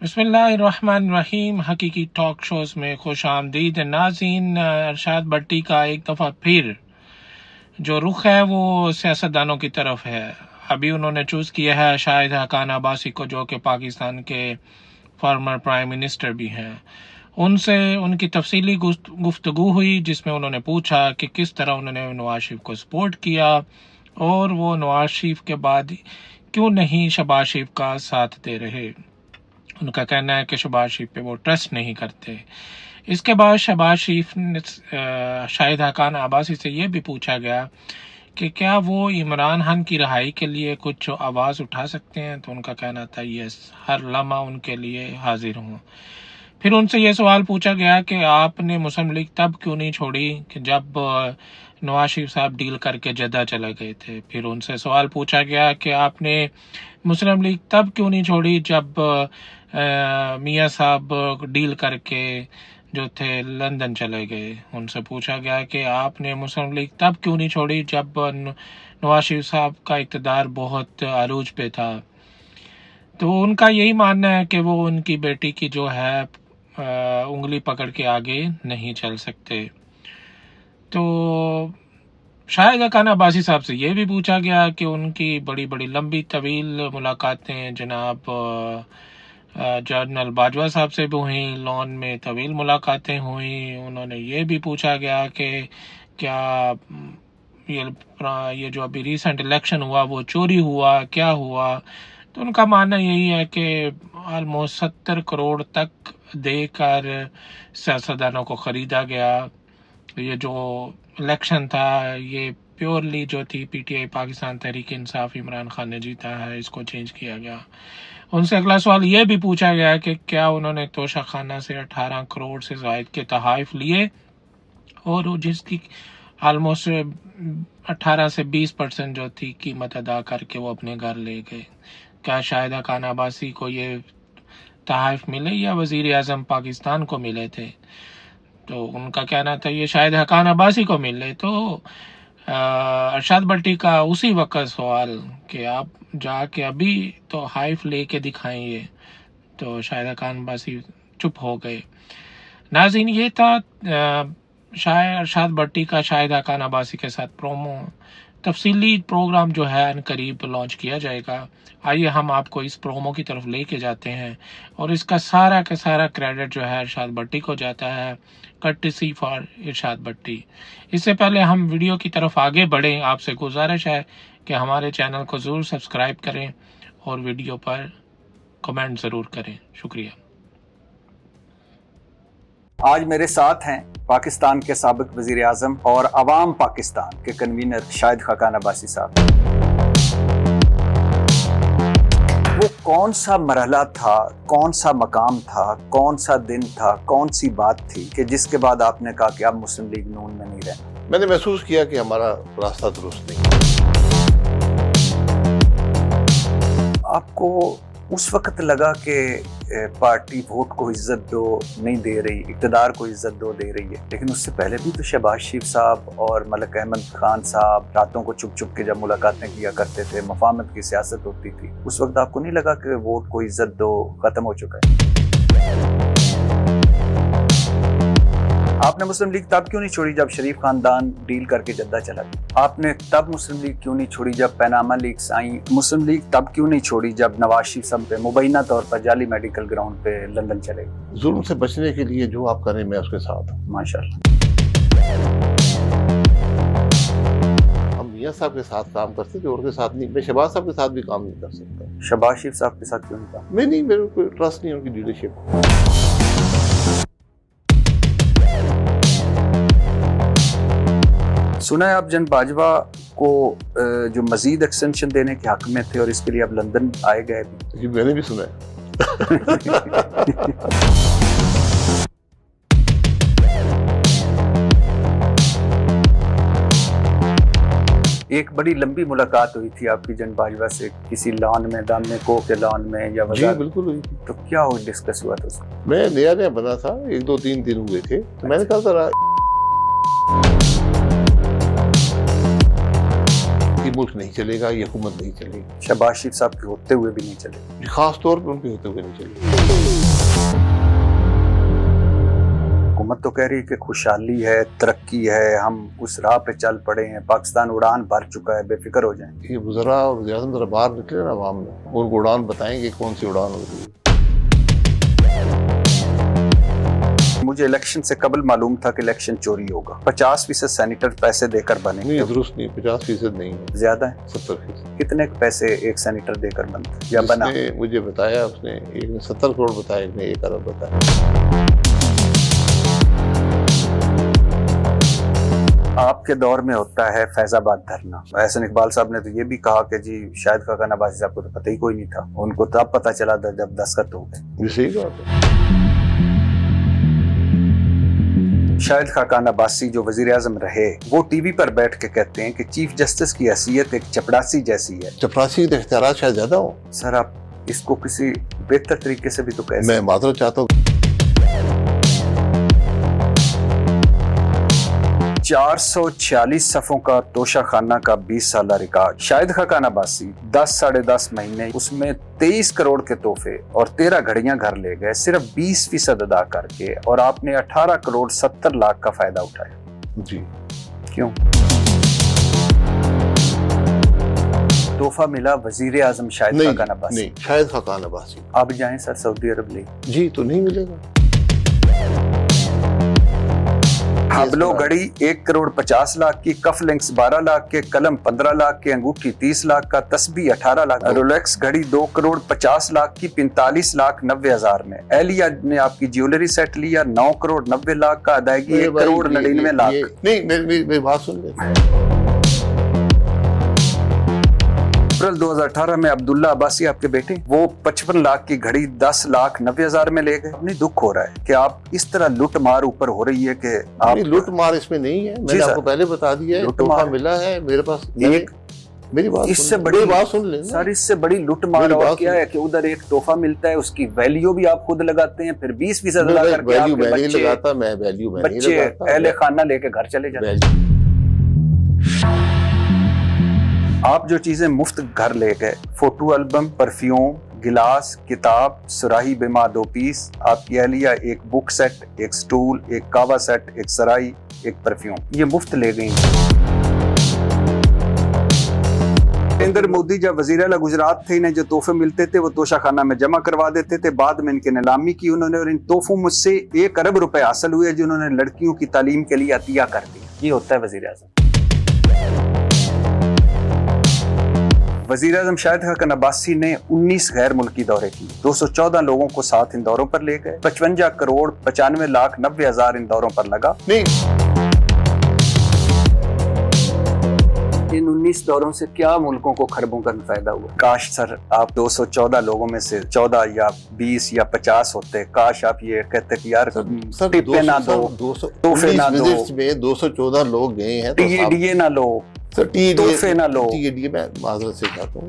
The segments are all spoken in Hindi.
बिस्मिल्लाहिर्रहमानिर्रहीम। हकीकी टॉक शोज में खुश आमदीद नाज़रीन। अरशाद भट्टी का एक दफ़ा फिर जो रुख है वो सियासतदानों की तरफ है। अभी उन्होंने चूज़ किया है शाहिद हक़ान अब्बासी को, जो कि पाकिस्तान के फॉर्मर प्राइम मिनिस्टर भी हैं। उनसे उनकी तफसीली गुफ्तगू हुई, जिसमें उन्होंने पूछा कि किस तरह उन्होंने नवाज शरीफ को सपोर्ट किया और वो नवाज शरीफ के बाद क्यों नहीं शहबाज शरीफ का साथ दे रहे। उनका कहना है कि शहबाज शरीफ पे वो ट्रस्ट नहीं करते। इसके बाद शहबाज शरीफ ने शाहिद हक़ान अब्बासी से ये भी पूछा गया कि क्या वो इमरान खान की रिहाई के लिए कुछ आवाज़ उठा सकते हैं, तो उनका कहना था यस, हर लम्हा उनके लिए हाजिर हूँ। फिर उनसे ये सवाल पूछा गया कि आपने मुस्लिम लीग तब क्यों नहीं छोड़ी कि जब नवाज शरीफ साहब डील करके जद्दा चले गए थे। फिर उनसे सवाल पूछा गया कि आपने मुस्लिम लीग तब क्यों नहीं छोड़ी जब मियाँ साहब डील करके जो थे लंदन चले गए। उनसे पूछा गया कि आपने मुस्लिम लीग तब क्यों नहीं छोड़ी जब नवाज शरीफ साहब का इक़्तिदार बहुत अरूज पे था। तो उनका यही मानना है कि वो उनकी बेटी की जो है उंगली पकड़ के आगे नहीं चल सकते। तो शाहिद हक़ान अब्बासी साहब से ये भी पूछा गया कि उनकी बड़ी बड़ी लंबी तवील मुलाकातें जनाब जनरल बाजवा साहब से भी हुई, लॉन में तवील मुलाकातें हुई। उन्होंने ये भी पूछा गया कि क्या ये जो अभी रिसेंट इलेक्शन हुआ वो चोरी हुआ, क्या हुआ। तो उनका मानना यही है कि ऑलमोस्ट 70 करोड़ तक देकर सियासतदानों को ख़रीदा गया। ये जो इलेक्शन था ये प्योरली जो थी पीटीआई पाकिस्तान तहरीक इंसाफ इमरान खान ने जीता है, इसको चेंज किया गया। उनसे अगला सवाल ये भी पूछा गया कि क्या उन्होंने तोशा खाना से 18 करोड़ से ज़ायद के तोहफ़ लिए और जिसकी आलमोस्ट 18 से 20% जो थी कीमत अदा करके वो अपने घर ले गए। क्या शाहिद हक़ान अब्बासी को ये तोहफ़ मिले या वज़ीर आज़म पाकिस्तान को मिले थे? तो उनका कहना था ये शाहिद हक़ान अब्बासी को मिले। तो अरशाद भट्टी का उसी वक्त सवाल कि आप जाके अभी तो हाइफ लेके दिखाएंगे, तो शाहिद हक़ान अब्बासी चुप हो गए। नाज़रीन, ये था अरशाद भट्टी का शाहिद हक़ान अब्बासी के साथ प्रोमो। तफसीली प्रोग्राम जो है अनकरीब लॉन्च किया जाएगा। आइए हम आपको इस प्रोमो की तरफ लेके जाते हैं और इसका सारा का सारा क्रेडिट जो है अरशाद भट्टी को जाता है, कर्टेसी फॉर इरशाद भट्टी। इससे पहले हम वीडियो की तरफ आगे बढ़ें, आपसे गुजारिश है कि हमारे चैनल को ज़रूर सब्सक्राइब करें और वीडियो पर कमेंट ज़रूर करें। शुक्रिया। आज मेरे साथ हैं पाकिस्तान के साबिक वज़ीर आज़म और अवाम पाकिस्तान के कन्वीनर शाहिद हक़ान अब्बासी साहब। वो कौन सा मरहला था, कौन सा मकाम था, कौन सा दिन था, कौन सी बात थी कि जिसके बाद आपने कहा कि अब मुस्लिम लीग नून में नहीं रहना? मैंने महसूस किया कि हमारा रास्ता दुरुस्त नहीं। आपको उस वक्त लगा कि पार्टी वोट को इज्जत दो नहीं दे रही, इक़्तिदार को इज्जत दो दे रही है, लेकिन उससे पहले भी तो शहबाज शरीफ साहब और मलिक अहमद खान साहब रातों को चुप चुप के जब मुलाकातें किया करते थे, मफाहमत की सियासत होती थी, उस वक्त आपको नहीं लगा कि वोट को इज्जत दो खत्म हो चुका है? आपने मुस्लिम लीग तब क्यों नहीं छोड़ी जब शरीफ खानदान डील करके जद्दा चला गया? आपने तब मुस्लिम लीग क्यों नहीं छोड़ी जब पैनामा लीग्स आई? मुस्लिम लीग तब क्यों नहीं छोड़ी जब नवाज शरीफ साहब पे मुबैना तौर पर जाली मेडिकल ग्राउंड पे लंदन चले गए? जुल्म से बचने के लिए जो आप करें मैं उसके साथ हूं। माशाल्लाह। हम मियां साहब के साथ काम करते थे और के साथ नहीं। मैं शहबाज साहब के साथ भी काम नहीं कर सकता। शहबाज शरीफ साहब के साथ क्यों नहीं था? मैं नहीं, मेरे को ट्रस्ट नहीं उनकी लीडरशिप। सुना है आप जन बाजवा को जो मजीद एक्सटेंशन देने के हक में थे और इसके लिए अब लंदन आए गए भी? ये मैंने भी सुना है। एक बड़ी लंबी मुलाकात हुई थी आपकी जन बाजवा से किसी लॉन में, दामने को के लॉन में या जी बिल्कुल हुई थी। तो क्या हो डिस्कस हुआ था उसमें? मैं नया नया बना था, 1 2 3 दिन हुए थे, तो मैंने कहा था मुल्क नहीं चलेगा, ये हुकूमत नहीं चलेगी। शहबाज शरीफ साहब के होते हुए भी नहीं चलेगी, खास तौर पर उनके होते हुए नहीं चलेगी। हुकूमत तो कह रही है कि खुशहाली है, तरक्की है, हम उस राह पे चल पड़े हैं, पाकिस्तान उड़ान भर चुका है, बेफिक्र हो जाएं। ये वज़रा वज़ीर-ए-आज़म जरा बाहर निकले ना आवाम में, उनको उड़ान बताएंगे कौन सी उड़ान हो रही है। मुझे इलेक्शन से कबल मालूम था कि इलेक्शन चोरी होगा। 50% सेनेटर पैसे देकर बने। नहीं, दुरुस्त नहीं, 50% नहीं है, ज्यादा है। 70%। कितने पैसे एक सेनेटर देकर बनते या बना? मुझे बताया उसने, एक ने 70 करोड़ बताया, एक ने 1 अरब बताया। आपके दौर में होता है फैजाबाद धरना। एहसन इकबाल साहब ने तो ये भी कहा कि जी शाहिद खाकान अब्बासी साहब को तो पता ही कोई नहीं था, उनको तब पता चला जब दस्तखत हो गए। ये सही बात है। शाहिद खाकान अब्बासी जो वजीर आजम रहे, वो टीवी पर बैठ के कहते हैं कि चीफ जस्टिस की हैसियत एक चपड़ासी जैसी है। चपरासी के इख्तियार शायद ज्यादा हो। सर आप इसको किसी बेहतर तरीके से भी तो कह सकते। मैं माजरत चाहता हूँ। 446 सफ़ों का तोशाखाना का 20 साल रिकॉर्ड। शाहिद खाकान अब्बासी 10 साढ़े 10 महीने उसमें 23 करोड़ के तोहफे और 13 घड़ियां घर ले गए, सिर्फ 20% अदा करके, और आपने 18 करोड़ 70 लाख का फायदा उठाया। जी क्यों? तोहफा मिला वजीर आजम शाहिद खाकान अब्बासी। नहीं, शाहिद खाकान अब्बासी। आप जाएं सर सऊदी अरब ले जी, तो नहीं मिलेगा। हाबलो घड़ी 1 करोड़ 50 लाख की, कफ लिंक्स 12 लाख के, कलम 15 लाख के, अंगूठी 30 लाख का, तस्बीह 18 लाख, रोलेक्स घड़ी 2 करोड़ 50 लाख की 45 लाख 90 हजार में। एलिया ने आपकी ज्वेलरी सेट लिया 9 करोड़ 90 लाख का, अदायगी 1 करोड़ 99 लाख। नहीं, मेरी बात सुन ले। अप्रैल 2018 में अब्दुल्ला अब्बासी आपके बेटे, वो 55 लाख की घड़ी 10 लाख 90 हजार में ले गए। अपनी दुख हो रहा है कि आप इस तरह लूट मार ऊपर हो रही है कि आप लूट मार इसमें नहीं है। मैंने आपको पहले बता दिया है, तोहफा मिला है मेरे पास। मेरी बात इससे बड़ी बात सुन ले सर, इससे बड़ी लूट मार और क्या है कि उधर एक तोहफा मिलता है, उसकी वैल्यू भी आप खुद लगाते हैं, फिर 20% अदा करके आपके बच्चे अहले खाना लेके घर चले जाते हैं। आप जो चीजें मुफ्त घर ले गए, फोटो एल्बम, परफ्यूम, गिलास, किताब, सुराही बिमा 2 पीस, आपकी अहलिया एक बुक सेट, एक स्टूल, एक कावा सेट, एक सराई, एक परफ्यूम, ये मुफ्त ले गई। नरेंद्र मोदी जब वजीर आला गुजरात थे, इन्हें जो तोहफे मिलते थे वो तोशाखाना में जमा करवा देते थे। बाद में इनकी नीलामी की उन्होंने, और इन तोहफों मुझसे 1 अरब रुपए हासिल हुए जो उन्होंने लड़कियों की तालीम के लिए अतिया कर दिया। ये होता है वजीर आजम। वजीर आजम शाहिद खाकान अब्बासी ने 19 गैर मुल्की दौरे किए, 214 लोगों को साथ इन दौरों पर ले गए, 55 करोड़ 95 लाख 90 हजार इन दौरों पर लगा। इन 19 दौरों से क्या मुल्कों को खरबों का फायदा हुआ? काश सर आप 214 लोगों में से 14 या 20 या 50 होते, काश आप ये कहते कि यार टिप्पे ना दो, तोहफे ना दो, 214 लोग गए हैं, टीडीए ना लो, तोहफे ना लो। मैं माजरत से चाहता हूँ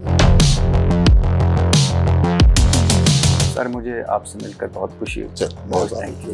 सर, मुझे आपसे मिलकर बहुत खुशी हुई। बहुत थैंक यू।